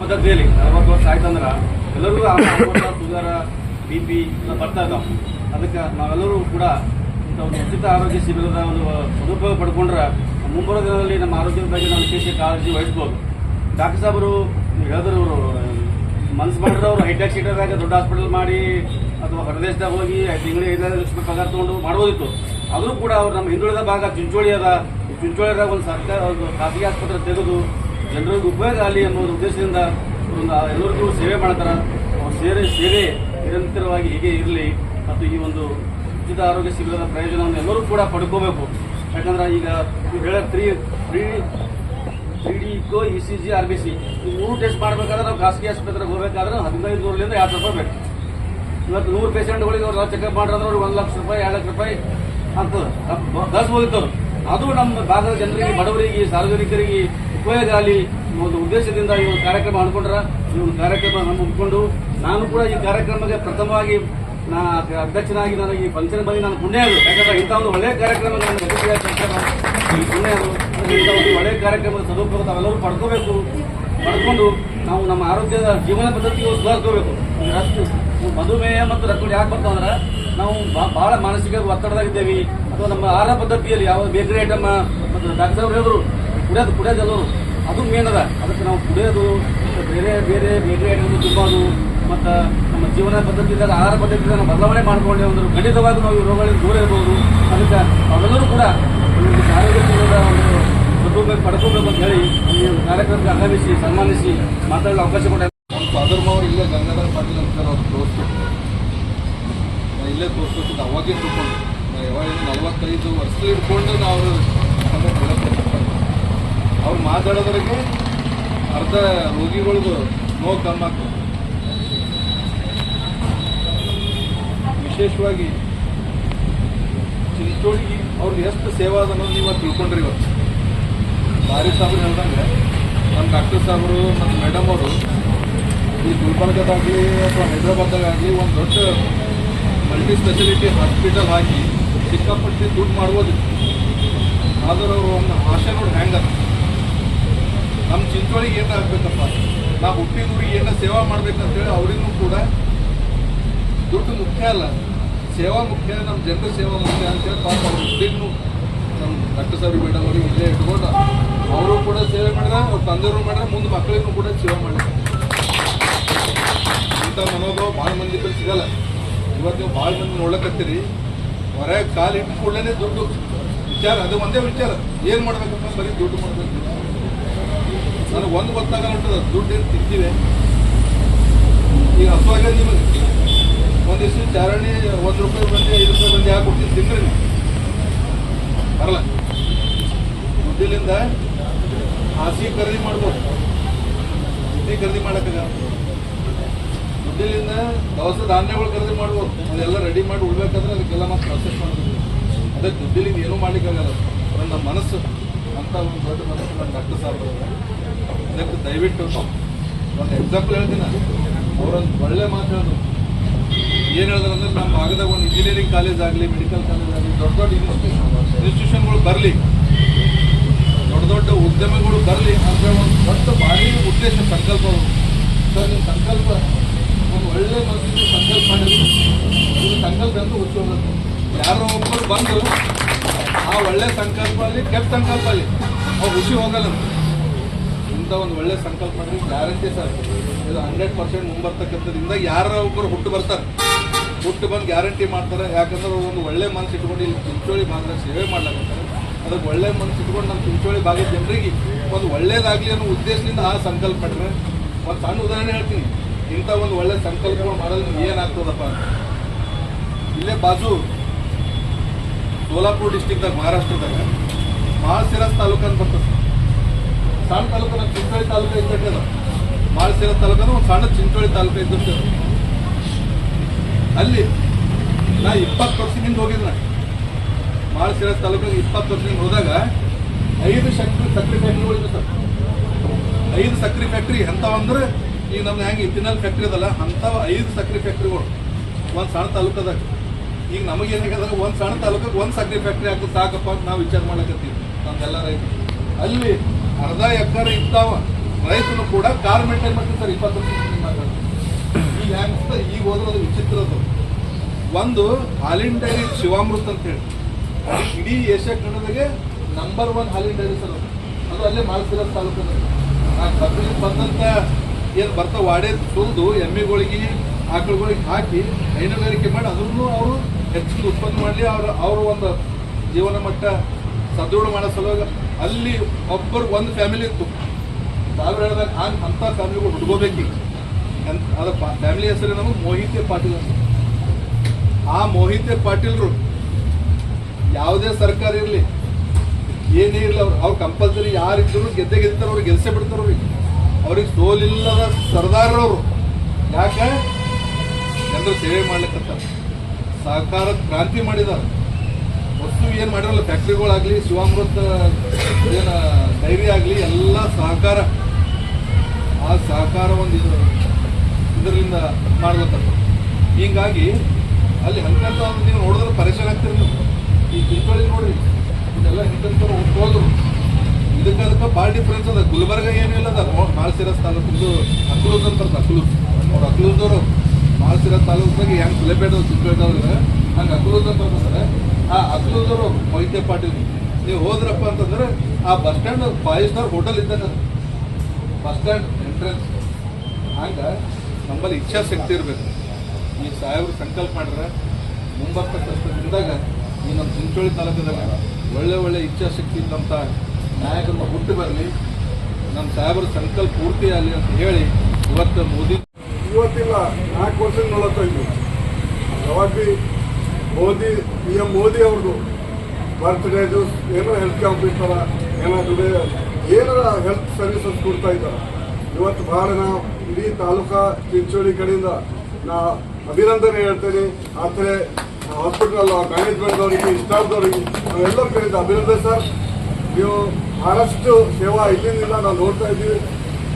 ಪದ್ಧತಿಯಲ್ಲಿ 40 ವರ್ಷ ಆಯ್ತಂದ್ರೆ ಎಲ್ಲರಿಗೂ ಶುಗರ್ BP ಬರ್ತಾ ಇದ್ದಾವೆ. ಅದಕ್ಕೆ ನಾವೆಲ್ಲರೂ ಕೂಡ ಇಂಥ ಒಂದು ಉಚಿತ ಆರೋಗ್ಯ ಶಿಬಿರದ ಒಂದು ಸದುಪಯೋಗ ಪಡ್ಕೊಂಡ್ರೆ ಮುಂಬರುವ ದಿನದಲ್ಲಿ ನಮ್ಮ ಆರೋಗ್ಯದ ಬಗ್ಗೆ ನಾವು ವಿಶೇಷ ಕಾಳಜಿ ವಹಿಸ್ಬೋದು. ಡಾಕ್ಟರ್ ಸಾಹೇಬರು ಹೇಳಿದ್ರು, ಮನ್ಸು ಮಾಡಿದ್ರೆ ಅವರು ಹೈಟೆಕ್ ಸಿಟಿದಾಗ ದೊಡ್ಡ ಹಾಸ್ಪಿಟಲ್ ಮಾಡಿ ಅಥವಾ ಹೊರದೇಶದಾಗ ಹೋಗಿ ತಿಂಗಳಿಗೆ 5 ಲಕ್ಷ ರೂಪಾಯಿ ಪಗಾರ ತೊಗೊಂಡು ಮಾಡ್ಬೋದಿತ್ತು. ಆದರೂ ಕೂಡ ಅವ್ರು ನಮ್ಮ ಹಿಂದುಳಿದ ಭಾಗ ಚಿಂಚೋಳಿ ಅದ, ಚಿಂಚೋಳಿದಾಗ ಒಂದು ಸರ್ಕಾರ ಒಂದು ಖಾಸಗಿ ಆಸ್ಪತ್ರೆ ತೆಗೆದು ಜನರಿಗೆ ಉಪಯೋಗ ಆಗಲಿ ಅನ್ನೋ ಉದ್ದೇಶದಿಂದ ಒಂದು ಎಲ್ಲರಿಗೂ ಸೇವೆ ಮಾಡ್ತಾರೆ. ಅವ್ರ ಸೇವೆ ನಿರಂತರವಾಗಿ ಹೀಗೆ ಇರಲಿ ಮತ್ತು ಈ ಒಂದು ಉಚಿತ ಆರೋಗ್ಯ ಶಿಬಿರದ ಪ್ರಯೋಜನವನ್ನು ಎಲ್ಲರೂ ಕೂಡ ಪಡ್ಕೋಬೇಕು. ಯಾಕಂದ್ರೆ ಈಗ ಹೇಳ 3D ಇಕೋ ECG RBC ಈ 3 ಟೆಸ್ಟ್ ಮಾಡಬೇಕಾದ್ರೆ ನಾವು ಖಾಸಗಿ ಆಸ್ಪತ್ರೆಗೆ ಹೋಗಬೇಕಾದ್ರೆ 1500ರಿಂದ 2000 ರೂಪಾಯಿ ಬೇಕು. ಇವತ್ತು 100 ಪೇಷಂಟ್ಗಳಿಗೆ ಅವ್ರು ಚೆಕಪ್ ಮಾಡಿದ್ರೆ ಅವ್ರಿಗೆ 1 ಲಕ್ಷ ರೂಪಾಯಿ 2 ಲಕ್ಷ ರೂಪಾಯಿ ಅಂತದೆ ದಸ್ ಹೋಗಿದ್ದವ್ರು. ಅದು ನಮ್ಮ ಭಾಗದ ಜನರಿಗೆ, ಬಡವರಿಗೆ, ಸಾರ್ವಜನಿಕರಿಗೆ ಉಪಯೋಗ ಆಗಲಿ ಒಂದು ಉದ್ದೇಶದಿಂದ ಈ ಒಂದು ಕಾರ್ಯಕ್ರಮ ಮಾಡಿಕೊಂಡ್ರೆ ಈ ಒಂದು ಕಾರ್ಯಕ್ರಮ ಹಮ್ಮಿಕೊಂಡು ನಾನು ಕೂಡ ಈ ಕಾರ್ಯಕ್ರಮಕ್ಕೆ ಪ್ರಥಮವಾಗಿ ಅಧ್ಯಕ್ಷನಾಗಿ ನನಗೆ ಈ ಫಂಕ್ಷನ್ ಬಂದು ನಾನು ಪುಣ್ಯ ಅದು. ಯಾಕಂದ್ರೆ ಇಂಥ ಒಂದು ಒಳ್ಳೆಯ ಕಾರ್ಯಕ್ರಮ ನನ್ನ ಪುಣ್ಯ ಅದು. ಇಂಥ ಒಂದು ಒಳ್ಳೆಯ ಕಾರ್ಯಕ್ರಮದ ಸದುಪಯೋಗ ತಾವೆಲ್ಲರೂ ಪಡ್ಕೊಂಡು ನಾವು ನಮ್ಮ ಆರೋಗ್ಯದ ಜೀವನ ಪದ್ಧತಿಗೆ ಸುಧಾರಿಸ್ಕೋಬೇಕು. ರಸ್ತೆ ಮಧುಮೇಹ ಮತ್ತು ರಕ್ತಗಳು ಯಾಕೆ ಬರ್ತಾವಂದ್ರೆ ನಾವು ಬಹಳ ಮಾನಸಿಕ ಒತ್ತಡದಾಗಿದ್ದೇವೆ ಅಥವಾ ನಮ್ಮ ಆಹಾರ ಪದ್ಧತಿಯಲ್ಲಿ ಯಾವ ಬೇಕರಿ ಐಟಮ್ ಮತ್ತು ಡಾಕ್ಟರ್ ಅವರು ಹೇಳಿದ್ರು ಕುಡಿಯೋದೆಲ್ಲರು ಅದು ಮೇನ್ ಅದ. ಅದಕ್ಕೆ ನಾವು ಕುಡಿಯೋದು ಬೇರೆ ಬೇಕರಿ ಐಟಮ್ ತಿನ್ನೋದು ಮತ್ತು ನಮ್ಮ ಜೀವನ ಪದ್ಧತಿಯಿಂದ ಆಹಾರ ಪದ್ಧತಿಯಿಂದ ನಾವು ಬದಲಾವಣೆ ಮಾಡಿಕೊಂಡೆ ಒಂದು ಖಂಡಿತವಾಗಿ ನಾವು ಈ ರೋಗಗಳಿಂದ ದೂರ ಇರ್ಬೋದು. ಅದಕ್ಕೆ ಅವೆಲ್ಲರೂ ಕೂಡ ಆರೋಗ್ಯ ಒಂದು ಸದುಪಯೋಗ ಪಡ್ಕೋಬೇಕು ಅಂತ ಹೇಳಿ ಈ ಒಂದು ಕಾರ್ಯಕ್ರಮಕ್ಕೆ ಆಗಮಿಸಿ ಸನ್ಮಾನಿಸಿ ಮಾತಾಡಲು ಅವಕಾಶ ಕೊಟ್ಟ ಫಾದರ್ ಅವರು ಇಲ್ಲೇ ಗಂಗಾಧರ ಪಾಟೀಲ್ ಅಂತ ಅವ್ರು ತೋರಿಸ್ಬೇಕು, ಇಲ್ಲೇ ತೋರಿಸ್ಬೇಕು. ಅವಾಗೇ ತಿಳ್ಕೊಂಡು ಯಾವಾಗ 45 ವರ್ಷ ಇಟ್ಕೊಂಡು ನಾವು ಅವ್ರು ಮಾತಾಡೋದ್ರಿಗೆ ಅರ್ಧ ರೋಗಿಗಳದ್ದು ನೋವು ಕಮ್ಮಿ ಆಗ್ತದೆ. ವಿಶೇಷವಾಗಿ ಚಿಂಚೋಳಿಗೆ ಅವ್ರಿಗೆ ಎಷ್ಟು ಸೇವಾ ಅದ ಅನ್ನೋದು ನೀವು ತಿಳ್ಕೊಂಡ್ರಿ. ಇವತ್ತು ಭಾರಿ ಸಾಹೇಬ್ರು ಹೇಳ್ದಂಗೆ ನಮ್ಮ ಡಾಕ್ಟರ್ ಸಾಹೇಬರು ನಮ್ಮ ಮೇಡಮ್ ಅವರು ಈ ಗುಲ್ಬರ್ಗದಾಗಲಿ ಅಥವಾ ಹೈದ್ರಾಬಾದ್ದಾಗಲಿ ಒಂದು ದೊಡ್ಡ ಮಲ್ಟಿ ಸ್ಪೆಷಾಲಿಟಿ ಹಾಸ್ಪಿಟಲ್ ಹಾಕಿ ಸಿಕ್ಕಾಪಟ್ಟಿ ದುಡ್ಡು ಮಾಡ್ಬೋದು. ಆದ್ರೆ ಅವರು ಒಂದು ಆಶೆ ನೋಡಿ ಹೆಂಗೆ ನಮ್ಮ ಚಿಂಚೋಳಿಗೆ ಏನು ಆಗಬೇಕಪ್ಪ, ನಾವು ಹುಟ್ಟಿದೂರಿಗೆ ಏನೋ ಸೇವಾ ಮಾಡ್ಬೇಕಂತೇಳಿ ಅವರಿಗೂ ಕೂಡ ದುಡ್ಡು ಮುಖ್ಯ ಅಲ್ಲ, ಸೇವಾ ಮುಖ್ಯ, ನಮ್ಮ ಜನರ ಸೇವಾ ಮುಖ್ಯ ಅಂತೇಳಿ ಪಾಪ ಅವ್ರ ಹುಟ್ಟಿಗೂ ನಮ್ಮ ಡಾಕ್ಟರ್ ಸಾಹೇಬ್ ಮೇಡಮ್ ಅವ್ರಿಗೆ ಇಲ್ಲೇ ಇಟ್ಕೊಂಡು ಅವರು ಕೂಡ ಸೇವೆ ಮಾಡಿದ್ರೆ, ಅವ್ರ ತಂದೆಯವರು ಮಾಡಿದ್ರೆ, ಮುಂದೆ ಮಕ್ಕಳಿಗೂ ಕೂಡ ಸೇವೆ ಮಾಡಿದ್ದಾರೆ. ಇಂಥ ಮನೋಭಾವ ಭಾಳ ಮಂದಿ ಬಳಿ ಸಿಗಲ್ಲ. ಇವತ್ತು ನೀವು ಭಾಳ ಮಂದಿ ನೋಡ್ಲಕತ್ತೀರಿ, ಹೊರಗೆ ಕಾಲು ಇಟ್ಟು ಕೂಡಲೇ ದುಡ್ಡು ವಿಚಾರ, ಅದು ಒಂದೇ ವಿಚಾರ, ಏನು ಮಾಡ್ಬೇಕಪ್ಪ, ಬರೀ ದುಡ್ಡು ಮಾಡಬೇಕು. ನನಗೆ ಒಂದು ಗೊತ್ತಾಗಲ್ಲ ಉಂಟದ, ದುಡ್ಡು ಏನು ತಿಂತೀವಿ. ಈಗ ಹಸುವಾಗ ನಿಮಗೆ ಒಂದು ದಿವಸ ಚಾರಣಿ 1 ರೂಪಾಯಿ ಬಂದು 5 ರೂಪಾಯಿ ಬಂದು ಯಾಕೆ ಕೊಡ್ತೀನಿ ತಿಂದ್ರಿ ನೀವು ಬರಲ್ಲ. ದುಡ್ಡಿಲಿಂದ ಹಾಸಿಗೆ ಖರೀದಿ ಮಾಡ್ಬೋದು, ಬುದ್ಧಿ ಖರೀದಿ ಮಾಡೋಕ್ಕಾಗಲ್ಲ. ದುಡ್ಡಿಲಿಂದ ದವಸ ಧಾನ್ಯಗಳು ಖರೀದಿ ಮಾಡ್ಬೋದು, ಅದೆಲ್ಲ ರೆಡಿ ಮಾಡಿ ಉಳ್ಬೇಕಾದ್ರೆ ಅದಕ್ಕೆಲ್ಲ ಮತ್ತೆ ಪ್ರೊಸೆಸ್ ಮಾಡಬೇಕು. ಅದಕ್ಕೆ ದುಡ್ಡಿಲಿಂದ ಏನೂ ಮಾಡ್ಲಿಕ್ಕಾಗಲ್ಲ. ನನ್ನ ಮನಸ್ಸು ಅಂತ ಒಂದು ದೊಡ್ಡ ಮನಸ್ಸು ನನ್ನ ಡಾಕ್ಟರ್ ಸಾಹೇಬ್. ಅದಕ್ಕೆ ದಯವಿಟ್ಟು ಒಂದು ಎಕ್ಸಾಂಪಲ್ ಹೇಳ್ತೀನಿ. ಅವರೊಂದು ಒಳ್ಳೆ ಮಾತು ಹೇಳಿದ್ರು. ಏನು ಹೇಳಿದ್ರು ಅಂದರೆ, ನಮ್ಮ ಭಾಗದಾಗ ಒಂದು ಇಂಜಿನಿಯರಿಂಗ್ ಕಾಲೇಜ್ ಆಗಲಿ, ಮೆಡಿಕಲ್ ಕಾಲೇಜ್ ಆಗಲಿ, ದೊಡ್ಡ ದೊಡ್ಡ ಇನ್ಸ್ಟಿಟ್ಯೂಷನ್ಗಳು ಬರಲಿ, ದೊಡ್ಡ ಉದ್ಯಮಗಳು ಬರಲಿ ಅಂತ ಒಂದು ದೊಡ್ಡ ಭಾರಿ ಉದ್ದೇಶ ಸಂಕಲ್ಪ. ಸರ್ ನಿಮ್ಮ ಸಂಕಲ್ಪ ಒಂದು ಒಳ್ಳೆ ಮನಸ್ಸಿಗೆ ಸಂಕಲ್ಪ ಮಾಡಿದ್ರು, ಇದು ಸಂಕಲ್ಪ ಅಂತ ಹುಚ್ಚೋಗುತ್ತೆ. ಯಾರೋ ಒಬ್ಬರು ಬಂದು ಆ ಒಳ್ಳೆ ಸಂಕಲ್ಪ ಅಲ್ಲಿ ಕೆಟ್ಟ ಸಂಕಲ್ಪ ಅಲ್ಲಿ ಅವ್ರು ಖುಷಿ ಹೋಗಲ್ಲ. ಇಂಥ ಒಂದು ಒಳ್ಳೆ ಸಂಕಲ್ಪ ಮಾಡಿದ್ರೆ ಗ್ಯಾರಂಟಿ ಸರ್ ಇದು 100% ಮುಂಬರ್ತಕ್ಕಂಥದ್ರಿಂದ ಯಾರೋ ಒಬ್ಬರು ಹುಟ್ಟು ಬರ್ತಾರೆ, ಹುಟ್ಟು ಬಂದು ಗ್ಯಾರಂಟಿ ಮಾಡ್ತಾರೆ. ಯಾಕಂದ್ರೆ ಒಂದು ಒಳ್ಳೆ ಮನಸ್ಸು ಇಟ್ಕೊಂಡು ಇಲ್ಲಿ ಚಿಂಚೋಳಿ ಭಾಗದಾಗ ಸೇವೆ ಮಾಡ್ಲಾಕತ್ತಾರೆ. ಅದಕ್ಕೆ ಒಳ್ಳೆ ಮನಸ್ಸು ಇಟ್ಕೊಂಡು ನಮ್ಮ ಚಿಂಚೋಳಿ ಭಾಗದ ಜನರಿಗೆ ಒಂದು ಒಳ್ಳೇದಾಗಲಿ ಅನ್ನೋ ಉದ್ದೇಶದಿಂದ ಆ ಸಂಕಲ್ಪ ಮಾಡಿದ್ರೆ. ಒಂದು ಸಣ್ಣ ಉದಾಹರಣೆ ಹೇಳ್ತೀನಿ, ಇಂಥ ಒಂದು ಒಳ್ಳೆ ಸಂಕಲ್ಪಗಳು ಮಾಡೋದು ನಿಮ್ಗೆ ಏನಾಗ್ತದಪ್ಪ. ಇಲ್ಲೇ ಬಾಜು ಸೋಲಾಪುರ ಡಿಸ್ಟಿಕ್ದಾಗ ಮಹಾರಾಷ್ಟ್ರದಾಗ ಮಾಳಸಿರಸ್ ತಾಲೂಕು ಅಂತ ಬರ್ತದೆ. ಸಣ್ಣ ತಾಲೂಕು, ನಮ್ಮ ಚಿಂಚೋಳಿ ತಾಲೂಕು ಇದ್ದಕ್ಕೆ ಅದ. ಮಾಳಸಿರಸ್ ತಾಲೂಕು ಅಂದ್ರೆ ಒಂದು ಸಣ್ಣ ಚಿಂಚೋಳಿ ತಾಲೂಕು ಇದ್ದಕ್ಕೆ. ಅಲ್ಲಿ ನಾ 20 ವರ್ಷದಿಂದ ಹೋಗಿದ್ದೆ. ಮಾಳಸಿರಸ್ ತಾಲೂಕಿಗೆ 20 ವರ್ಷದಿಂದ ಹೋದಾಗ 5 ಸಕ್ಕರೆ ಫ್ಯಾಕ್ಟ್ರಿಗಳು ಇದ್ದು ಸರ್. 5 ಸಕ್ಕರೆ ಫ್ಯಾಕ್ಟ್ರಿ ಎಂಥವಂದ್ರೆ ಈಗ ನಮ್ದು ಹೆಂಗೆ ಇಥಿನಲ್ ಫ್ಯಾಕ್ಟ್ರಿ ಅದಲ್ಲ ಅಂಥವು 5 ಸಕ್ಕರೆ ಫ್ಯಾಕ್ಟ್ರಿಗಳು ಒಂದು ಸಣ್ಣ ತಾಲೂಕದಾಗ. ಈಗ ನಮಗೇನಾಗ್ಯದ, ಒಂದು ಸಣ್ಣ ತಾಲೂಕಿಗೆ 1 ಸಕ್ಕರೆ ಫ್ಯಾಕ್ಟ್ರಿ ಹಾಕೋದು ಸಾಕಪ್ಪ ಅಂತ ನಾವು ವಿಚಾರ ಮಾಡ್ಲಕತ್ತೀವಿ ನಮ್ದೆಲ್ಲ ರೈತರು. ಅಲ್ಲಿ ಅರ್ಧ ಎಕರೆ ಇರ್ತಾವ ರೈತನು ಕೂಡ ಕಾರ್ ಮೇಂಟೈನ್ ಮಾಡ್ತಾರೆ ಸರ್ 20 ವರ್ಷ ಈಗ ಹೆಂಗ ಈಗ ಹೋದ್ರೆ ಅದು ವಿಚಿತ್ರದು. ಒಂದು ಹಾಲಿನ ಡೈರಿ ಶಿವಾಮೃತ ಅಂತ ಹೇಳಿ ಇಡೀ ಏಷ್ಯಾ ಖಂಡದಾಗೆ ನಂಬರ್ 1 ಹಾಲಿನ ಡೈರಿ ಸರ್ ಅದು ಅಲ್ಲೇ ಮಾಲ್ಸಿರ ತಾಲೂಕಲ್ಲಿ. ಆ ಕಬ್ಬಲಿಗೆ ಬಂದಂತ ಏನು ಬರ್ತಾವ ವಾಡೆ ಸುರಿದು ಎಮ್ಮೆಗಳಿಗೆ ಆಕಳುಗಳಿಗೆ ಹಾಕಿ ಹೈನುಗಾರಿಕೆ ಮಾಡಿ ಅದನ್ನು ಅವರು ಹೆಚ್ಚಿಗೆ ಉತ್ಪನ್ನ ಮಾಡಲಿ ಅವ್ರ ಒಂದು ಜೀವನ ಮಟ್ಟ ಸದೃಢ ಮಾಡೋ ಸಲುವಾಗಿ ಅಲ್ಲಿ ಒಬ್ಬರು ಒಂದು ಫ್ಯಾಮಿಲಿ ಇತ್ತು. ಸಾವಿರ ಹೇಳಿದಾಗ ಅಂಥ ಫ್ಯಾಮಿಲಿಗಳು ಹುಡ್ಕೋಬೇಕೀಗ. ಅದ ಫ್ಯಾಮಿಲಿ ಹೆಸರು ನಮಗೆ ಮೋಹಿತೆ ಪಾಟೀಲ್ ಅಂತ. ಆ ಮೋಹಿತೆ ಪಾಟೀಲ್ರು ಯಾವುದೇ ಸರ್ಕಾರ ಇರಲಿ ಏನೇ ಇರಲಿ ಅವ್ರು ಕಂಪಲ್ಸರಿ ಯಾರಿದ್ರು ಗೆದ್ದಿರ್ತಾರೆ, ಅವ್ರಿಗೆ ಗೆಲ್ಸೇ ಬಿಡ್ತಾರೆ. ಅವ್ರಿಗೆ ಸೋಲಿಲ್ಲದ ಸರ್ದಾರವರು. ಯಾಕೆ ಜನರು ಸೇವೆ ಮಾಡ್ಲಿಕ್ಕಂತಾರೆ, ಸಹಕಾರ ಕ್ರಾಂತಿ ಮಾಡಿದ್ದಾರೆ. ವಸ್ತು ಏನು ಮಾಡಿರಲ್ಲ, ಫ್ಯಾಕ್ಟ್ರಿಗಳಾಗಲಿ ಶಿವಾಮೃತ ಏನು ಡೈರಿ ಆಗಲಿ ಎಲ್ಲ ಸಹಕಾರ. ಆ ಸಹಕಾರ ಒಂದು ಇದರಿಂದ ಮಾಡ್ಬೇಕಂತ. ಹೀಗಾಗಿ ಅಲ್ಲಿ ಹಂಗಂತ ಒಂದು ನೀವು ನೋಡಿದ್ರೆ ಪರೇಶಾನ್ ಆಗ್ತೀರಿ ನೀವು. ಈ ಚಿಂಚೋಳಿ ನೋಡ್ರಿ ಇದೆಲ್ಲ ಹಿಂಗಂತವ್ರು ಹೋದ್ರು. ಇದಕ್ಕೆ ಭಾಳ ಡಿಫ್ರೆನ್ಸ್ ಅದ. ಗುಲ್ಬರ್ಗ ಏನಿಲ್ಲ ಅದ ಮಾಳ್ಸಿರಸ್ ತಾಲೂಕಿಂದು ಅಕ್ಲೂಸ್ ಅಂತ ಅಕ್ಲೂಸ್. ಅವ್ರು ಅಕ್ಲೂಸ್ದವರು ಮಾಳ್ಸಿರಸ್ ತಾಲೂಕಿಗೆ ಹೆಂಗೆ ಸುಲೇಪೇಟ ಚಿಕ್ಕದವ್ರಿಗೆ ಹಂಗೆ ಅಕ್ಲೂಸ್ ಅಂತ ಬರ್ತಾರೆ. ಆ ಅಕ್ಲೂಸ್ದವರು ಮೊಹಿತೆ ಪಾಟೀಲ್. ನೀವು ಹೋದ್ರಪ್ಪ ಅಂತಂದ್ರೆ ಆ ಬಸ್ ಸ್ಟ್ಯಾಂಡ್ 5 ಸ್ಟಾರ್ ಹೋಟೆಲ್ ಇದ್ದಾಗ ಬಸ್ ಸ್ಟ್ಯಾಂಡ್ ಎಂಟ್ರೆನ್ಸ್. ಹಂಗೆ ನಮ್ಮಲ್ಲಿ ಇಚ್ಛಾಶಕ್ತಿ ಇರಬೇಕು. ಈ ಸಾಹೇಬ್ರು ಸಂಕಲ್ಪ ಮಾಡ್ರೆ ಮುಂಬರ್ತಕ್ಕಂಥದ್ದಾಗ ಈ ನಮ್ಮ ಚಿಂಚೋಳಿ ತಾಲೂಕದಾಗ ಒಳ್ಳೆ ಇಚ್ಛಾಶಕ್ತಿ ಇದ್ದಂಥ ನಾಯಕರನ್ನ ಹುಟ್ಟು ಬರಲಿ, ನಮ್ಮ ಸಾಹೇಬರ ಸಂಕಲ್ಪ ಪೂರ್ತಿ ಆಗಲಿ ಅಂತ ಹೇಳಿ ಇವತ್ತು ಇವತ್ತಿಲ್ಲ 4 ವರ್ಷದ 45 ಯಾವಾಗ ಭೀ PM ಮೋದಿ ಅವ್ರದ್ದು ಬರ್ತ್ಡೇದು ಏನೋ ಹೆಲ್ತ್ ಕ್ಯಾಂಪ್ ಇರ್ತಾರ, ಏನಾದ್ರೆ ಏನಾರ ಹೆಲ್ತ್ ಸರ್ವಿಸಸ್ ಕೊಡ್ತಾ ಇದ್ದಾರೆ. ಇವತ್ತು ಭಾಳ ನಾವು ಇಡೀ ತಾಲೂಕಾ ಚಿಂಚೋಳಿ ಕಡೆಯಿಂದ ನಾ ಅಭಿನಂದನೆ ಹೇಳ್ತೇನೆ. ಆ ಥರ ಹಾಸ್ಪಿಟಲ್ ಮ್ಯಾನೇಜ್ಮೆಂಟ್ದವರಿಗೆ ಸ್ಟಾಫ್ದವರಿಗೆ ನಾವೆಲ್ಲರ ಕಡೆಯಿಂದ ಅಭಿನಂದನೆ ಸರ್. ನೀವು ಬಹಳಷ್ಟು ಸೇವಾ ಇಲ್ಲಿಂದಿಲ್ಲ ನಾವು ನೋಡ್ತಾ ಇದ್ದೀವಿ.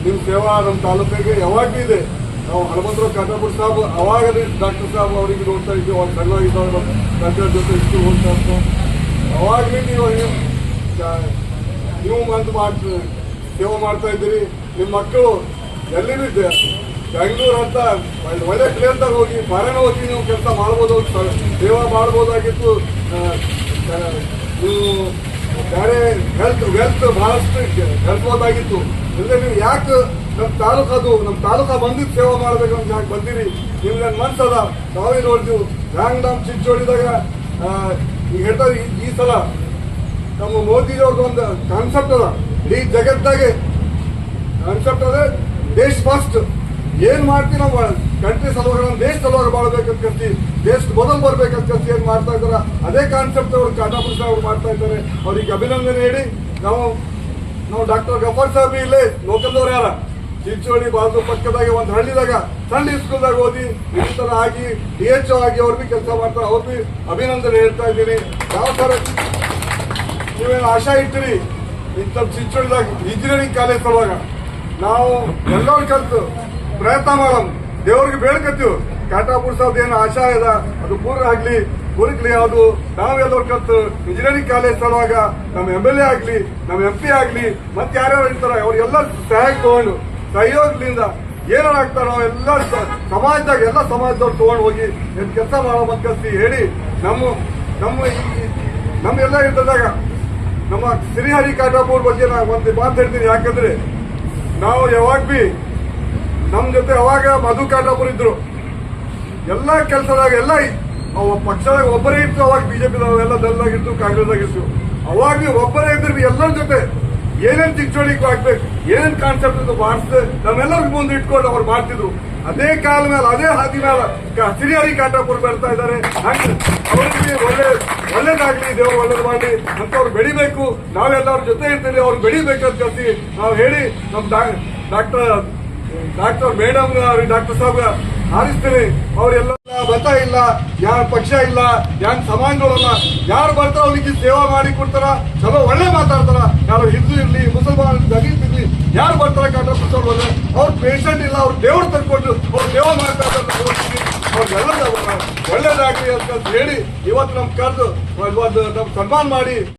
ನಿಮ್ಮ ಸೇವಾ ನಮ್ಮ ತಾಲೂಕಿಗೆ ಯಾವಾಗ ಭೀ ಇದೆ. ನಾವು ಹನುಮಂತರಾವ್ ಕಾಟಾಪುರ ಸಾಬ್ ಅವಾಗ ಡಾಕ್ಟರ್ ಸಾಬ್ ಅವರಿಗೆ ನೋಡ್ತಾ ಇದ್ದೀವಿ. ಅವ್ರು ಸಣ್ಣವಾಗಿದ್ದಾಗ ಡಾಕ್ಟರ್ ಜೊತೆ ಇಷ್ಟು ಹೋಗ್ತಾ ಇರ್ತಾವೆ. ಅವಾಗಲೇ ನೀವು ಬಂದು ಸೇವೆ ಮಾಡ್ತಾ ಇದ್ದೀರಿ. ನಿಮ್ಮ ಮಕ್ಕಳು ಎಲ್ಲಿನೂ ಇದೆ ಬೆಂಗಳೂರು ಅಂತ ಒಳ್ಳೆ ಪ್ಲೇಸ್ದಾಗ ಹೋಗಿ ಫಾರಿನ್ ಹೋಗಿ ನೀವು ಕೆಲಸ ಮಾಡ್ಬೋದು, ಸೇವೆ ಮಾಡ್ಬೋದಾಗಿತ್ತು. ನೀವು ಬೇರೆ ವೆಲ್ತ್ ಬಹಳಷ್ಟು ಗಳಿಸ್ಬೋದಾಗಿತ್ತು. ಅಂದರೆ ನೀವು ಯಾಕೆ ನಮ್ಮ ತಾಲೂಕಾ ಬಂದಿದ್ದು ಸೇವೆ ಮಾಡ್ಬೇಕು ಅಂತ ಯಾಕೆ ಬಂದಿರಿ? ನಿಮ್ಗೆ ನನ್ನ ಮನ್ಸದ ನಾವೇ ನೋಡ್ತೀವಿ. ಹ್ಯಾಂಗ್ ನಮ್ಮ ಚಿಂಚೋಳಿದಾಗ ಈಗ ಹೇಳ್ತಾರೆ ಈ ಸಲ ನಮ್ಮ ಮೋದಿಯವ್ರದ್ದು ಒಂದು ಕಾನ್ಸೆಪ್ಟ್ ಅದ. ಇಡೀ ಜಗತ್ತಾಗೆ ಕಾನ್ಸೆಪ್ಟ್ ಅದ, ದೇಶ್ ಫಸ್ಟ್. ಏನ್ ಮಾಡ್ತೀವಿ ನಾವು ಕಂಟ್ರಿ ಸಲುವಾಗಿ ನಮ್ಮ ದೇಶ ಸಲುವಾಗಿ ಬಾಳ್ಬೇಕಂತ ಕರ್ತಿ, ದೇಶದ ಮೊದಲು ಬರ್ಬೇಕಂತ ಕರ್ತಿ ಏನ್ ಮಾಡ್ತಾ ಇದಾರೆ ಅದೇ ಕಾನ್ಸೆಪ್ಟ್ ಅವರು ಕಾಟಾಪುರ ಸಾಹೇಬ್ ಮಾಡ್ತಾ ಇದ್ದಾರೆ. ಅವ್ರಿಗೆ ಅಭಿನಂದನೆ ಹೇಳಿ ನಾವು ಡಾಕ್ಟರ್ ಗಫಾರ್ ಸಾಹೇಬ್ ಇಲ್ಲೇ ಲೋಕಲ್ದವ್ರು ಯಾರ ಚಿಂಚೋಳಿ ಬಾಜು ಪಕ್ಕದಾಗ ಒಂದು ಹಳ್ಳಿದಾಗ ಸಣ್ಣ ಸ್ಕೂಲ್ದಾಗ ಓದಿ ಈ ತರ ಆಗಿ DHO ಆಗಿ ಅವ್ರು ಭೀ ಕೆಲಸ ಮಾಡ್ತಾರೆ. ಅವ್ರು ಭೀ ಅಭಿನಂದನೆ ಹೇಳ್ತಾ ಇದ್ದೀನಿ. ಯಾವ ತರ ನೀವೇನು ಆಶಾ ಇಟ್ಟಿರಿ ಇಂಥ ಚಿಂಚೋಳಿದಾಗ ಇಂಜಿನಿಯರಿಂಗ್ ಕಾಲೇಜ್ ಸಲುವಾಗ ನಾವು ಎಲ್ಲರೂ ಕಲ್ತು ಪ್ರಯತ್ನ ಮಾಡೋಣ, ದೇವ್ರಿಗೆ ಬೇಡ್ಕತ್ತೀವಿ. ಕಾಟಾಪುರ ಸಾಹೇಬ್ ಏನು ಆಶಾ ಇದೆ ಅದು ಪೂರ್ಣ ಆಗ್ಲಿ, ಹುಡುಕ್ಲಿ. ಅದು ನಾವೆಲ್ಲರೂ ಕಲ್ತು ಇಂಜಿನಿಯರಿಂಗ್ ಕಾಲೇಜ್ ಸಲುವಾಗ ನಮ್ಮ MLA ಆಗ್ಲಿ, ನಮ್ಮ MP ಆಗ್ಲಿ, ಮತ್ತೆ ಯಾರ್ಯಾರು ಇರ್ತಾರೆ ಅವ್ರಿಗೆಲ್ಲ ಸಹಯೋಗದಿಂದ ಏನಾರು ಆಗ್ತಾರ ನಾವೆಲ್ಲ ಸಮಾಜದಾಗ ಎಲ್ಲ ಸಮಾಜದವ್ರು ತಗೊಂಡು ಹೋಗಿ ಕೆಲಸ ಮಾಡೋ ಕಲ್ಸಿ ಹೇಳಿ ನಮ್ಮೆಲ್ಲ ಇದ್ದಾಗ ನಮ್ಮ ಶ್ರೀಹರಿ ಕಾಟಾಪುರ ಬಗ್ಗೆ ನಾ ಒಂದು ಮಾತು ಹೇಳ್ತೀನಿ. ಯಾಕಂದ್ರೆ ನಾವು ಯಾವಾಗ ಭೀ ನಮ್ಮ ಜೊತೆ ಅವಾಗ ಮಧು ಕಾಟಾಪುರ ಇದ್ರು. ಎಲ್ಲ ಕೆಲಸದಾಗ ಎಲ್ಲ ಪಕ್ಷದಾಗ ಒಬ್ಬರೇ ಇತ್ತು. ಅವಾಗ BJPದವೆಲ್ಲ ದಲ್ದಾಗಿತ್ತು, ಕಾಂಗ್ರೆಸ್ದಾಗಿತ್ತು. ಅವಾಗ ನೀವು ಒಬ್ಬರೇ ಇದ್ರಿ ಎಲ್ಲರ ಜೊತೆ ಏನೇನು ಚಿಂಚೋಳಿಗೂ ಆಗ್ಬೇಕು, ಏನೇನು ಕಾನ್ಸೆಪ್ಟ್ ಇತ್ತು ಮಾಡಿಸ್ದೆ ನಮ್ಮೆಲ್ಲರಿಗೂ ಮುಂದೆ ಇಟ್ಕೊಂಡು ಅವ್ರು ಮಾಡ್ತಿದ್ರು. ಅದೇ ಕಾಲ ಮೇಲೆ ಅದೇ ಹಾದಿ ಮೇಲೆ ಶ್ರೀಹರಿ ಕಾಟಾಪುರ ಬರ್ತಾ ಇದ್ದಾರೆ. ಅವ್ರಿಗೆ ಒಳ್ಳೇದಾಗ್ಲಿ, ದೇವರು ಒಳ್ಳೇದು ಮಾಡಿ ಅಂತ ಅವ್ರು ಬೆಳಿಬೇಕು. ನಾವೆಲ್ಲರ ಜೊತೆ ಇರ್ತೀವಿ, ಅವ್ರು ಬೆಳಿಬೇಕಂತ ಕಲ್ಸಿ ನಾವು ಹೇಳಿ ನಮ್ಮ ಡಾಕ್ಟರ್ ಮೇಡಮ್ ಡಾಕ್ಟರ್ ಸಾಹೇಬ್ ಹಾರಿಸ್ತೀನಿ. ಅವರೆಲ್ಲ ಮತ ಇಲ್ಲ, ಯಾರ ಪಕ್ಷ ಇಲ್ಲ, ಯಾರು ಸಮಾಜಗಳಲ್ಲ, ಯಾರು ಬರ್ತಾರ ಅವ್ರಿಗೆ ಸೇವಾ ಮಾಡಿ ಕೊಡ್ತಾರ, ಚಲೋ ಒಳ್ಳೆ ಮಾತಾಡ್ತಾರ. ಯಾರು ಹಿಂದೂ ಇರ್ಲಿ, ಮುಸಲ್ಮಾನ್ ದಲಿತ ಇರ್ಲಿ, ಯಾರು ಬರ್ತಾರ ಕಾಟಾಪುರ ಅವ್ರ ಪೇಷಂಟ್ ಇಲ್ಲ, ಅವ್ರು ದೇವ್ರು ತರ್ಕೊಂಡು ಅವ್ರು ಸೇವಾ ಮಾಡ್ತಾ ಇದ್ದಾರೆ. ಅವ್ರಿಗೆಲ್ಲ ಒಳ್ಳೇದಾಗ್ಲಿ ಅಂತ ಹೇಳಿ ಇವತ್ತು ನಮ್ ಕರೆದು ನಮ್ ಸನ್ಮಾನ ಮಾಡಿ